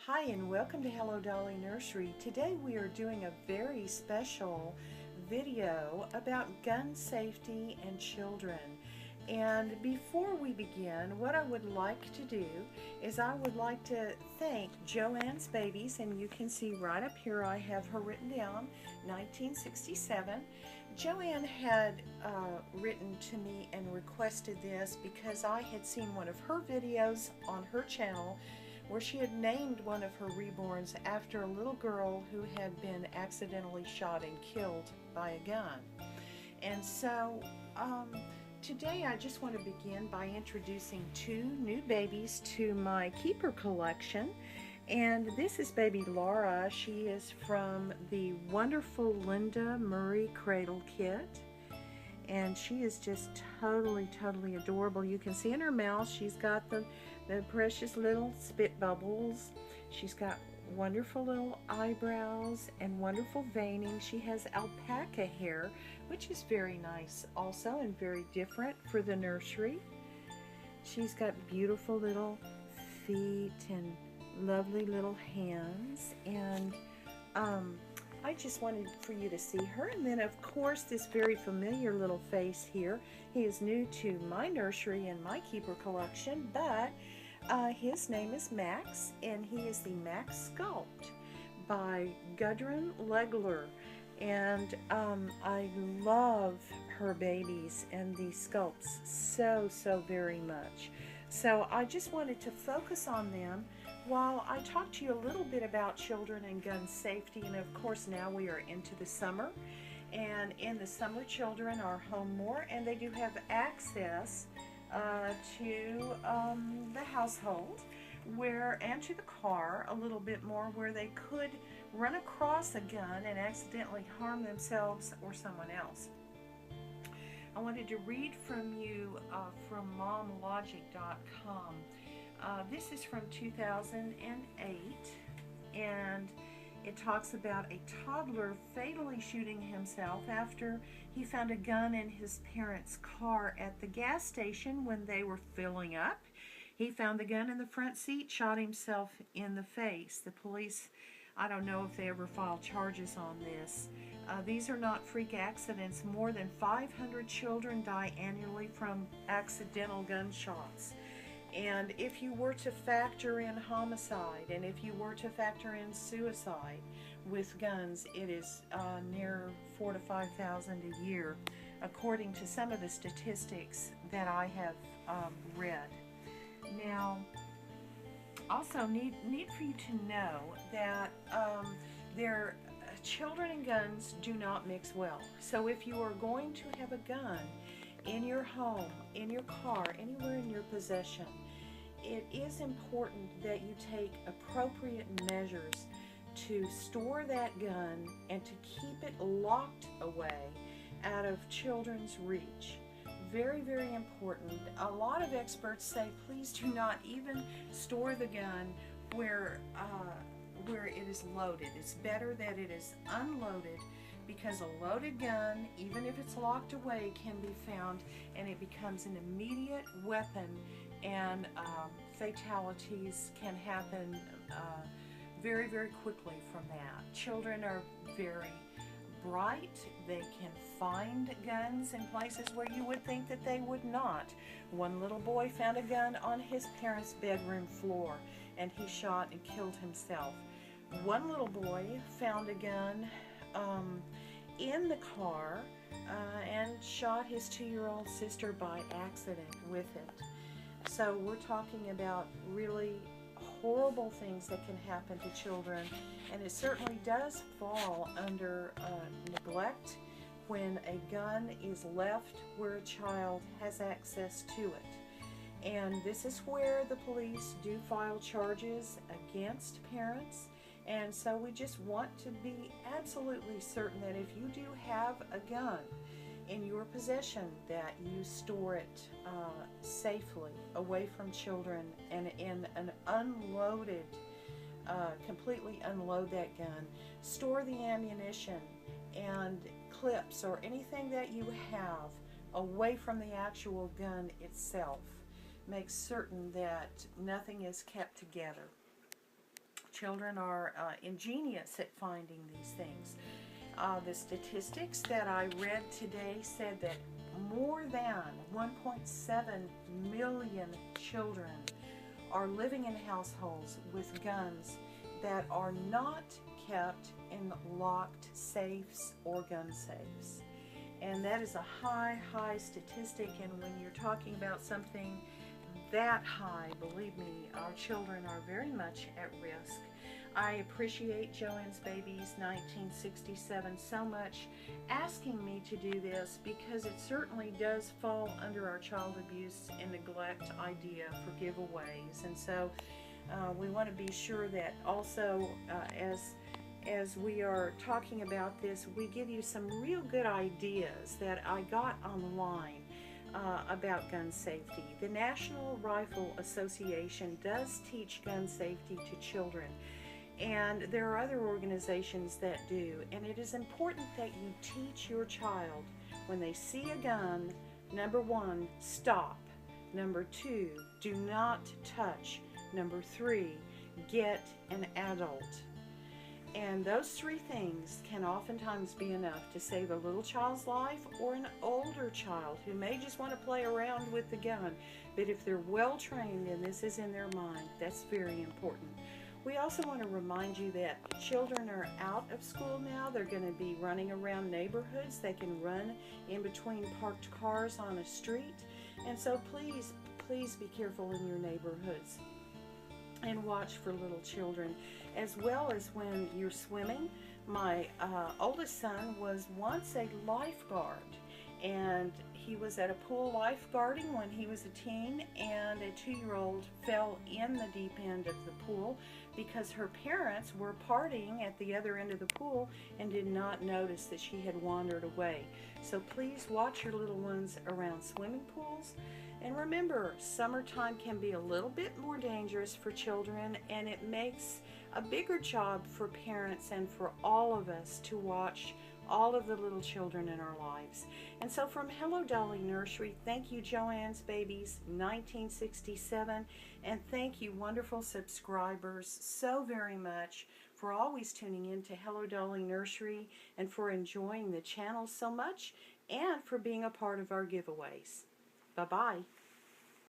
Hi and welcome to Hello Dolly Nursery. Today we are doing a very special video about gun safety and children. And before we begin, what I would like to do is I would like to thank Joanne's Babies, and you can see right up here I have her written down, 1967. Joanne had written to me and requested this because I had seen one of her videos on her channel where she had named one of her reborns after a little girl who had been accidentally shot and killed by a gun. And so today I just want to begin by introducing two new babies to my keeper collection. And this is baby Laura. She is from the wonderful Linda Murray Cradle Kit. And she is just totally adorable. You can see in her mouth she's got the precious little spit bubbles. She's got wonderful little eyebrows and wonderful veining. She has alpaca hair, which is very nice also and very different for the nursery. She's got beautiful little feet and lovely little hands, and I just wanted for you to see her. And then of course this very familiar little face here. He is new to my nursery and my keeper collection, but his name is Max, and he is the Max Sculpt by Gudrun Legler. And I love her babies and these sculpts so very much. So I just wanted to focus on them while I talk to you a little bit about children and gun safety. And of course now we are into the summer, and in the summer children are home more, and they do have access to the household and to the car a little bit more, where they could run across a gun and accidentally harm themselves or someone else. I wanted to read from you from momlogic.com. This is from 2008, and it talks about a toddler fatally shooting himself after he found a gun in his parents' car at the gas station when they were filling up. He found the gun in the front seat, shot himself in the face. The police, I don't know if they ever filed charges on this. These are not freak accidents. More than 500 children die annually from accidental gunshots. And if you were to factor in homicide, and if you were to factor in suicide with guns, it is near 4,000 to 5,000 a year, according to some of the statistics that I have read. Now, also need for you to know that children and guns do not mix well. So if you are going to have a gun in your home, in your car, anywhere in your possession, it is important that you take appropriate measures to store that gun and to keep it locked away out of children's reach. Very important. A lot of experts say please do not even store the gun where it is loaded. It's better that it is unloaded, because a loaded gun, even if it's locked away, can be found and it becomes an immediate weapon, and fatalities can happen very quickly from that. Children are very bright. They can find guns in places where you would think that they would not. One little boy found a gun on his parents' bedroom floor, and he shot and killed himself. One little boy found a gun in the car and shot his 2-year-old sister by accident with it. So we're talking about really horrible things that can happen to children, and it certainly does fall under neglect when a gun is left where a child has access to it. And this is where the police do file charges against parents. And so we just want to be absolutely certain that if you do have a gun in your possession, that you store it safely away from children, and in an unloaded, completely unload that gun. Store the ammunition and clips or anything that you have away from the actual gun itself. Make certain that nothing is kept together. children are ingenious at finding these things. The statistics that I read today said that more than 1.7 million children are living in households with guns that are not kept in locked safes or gun safes. And that is a high statistic, and when you're talking about something that high, believe me, our children are very much at risk. I appreciate Joanne's Babies 1967 so much asking me to do this, because it certainly does fall under our child abuse and neglect idea for giveaways. And so we want to be sure that also as we are talking about this, we give you some real good ideas that I got online about gun safety. The National Rifle Association does teach gun safety to children, and there are other organizations that do, and it is important that you teach your child when they see a gun, number 1, stop. Number 2, do not touch. Number 3, get an adult. And those 3 things can oftentimes be enough to save a little child's life or an older child who may just want to play around with the gun. But if they're well trained and this is in their mind, that's very important. We also want to remind you that children are out of school now. They're going to be running around neighborhoods. They can run in between parked cars on a street. And so please be careful in your neighborhoods and watch for little children, as well as when you're swimming. My oldest son was once a lifeguard, and he was at a pool lifeguarding when he was a teen, and a 2-year-old fell in the deep end of the pool because her parents were partying at the other end of the pool and did not notice that she had wandered away. So please watch your little ones around swimming pools. And remember, summertime can be a little bit more dangerous for children, and it makes a bigger job for parents and for all of us to watch all of the little children in our lives. And so from Hello Dolly Nursery, thank you Joanne's Babies 1967, and thank you wonderful subscribers so very much for always tuning in to Hello Dolly Nursery and for enjoying the channel so much and for being a part of our giveaways. Bye-bye.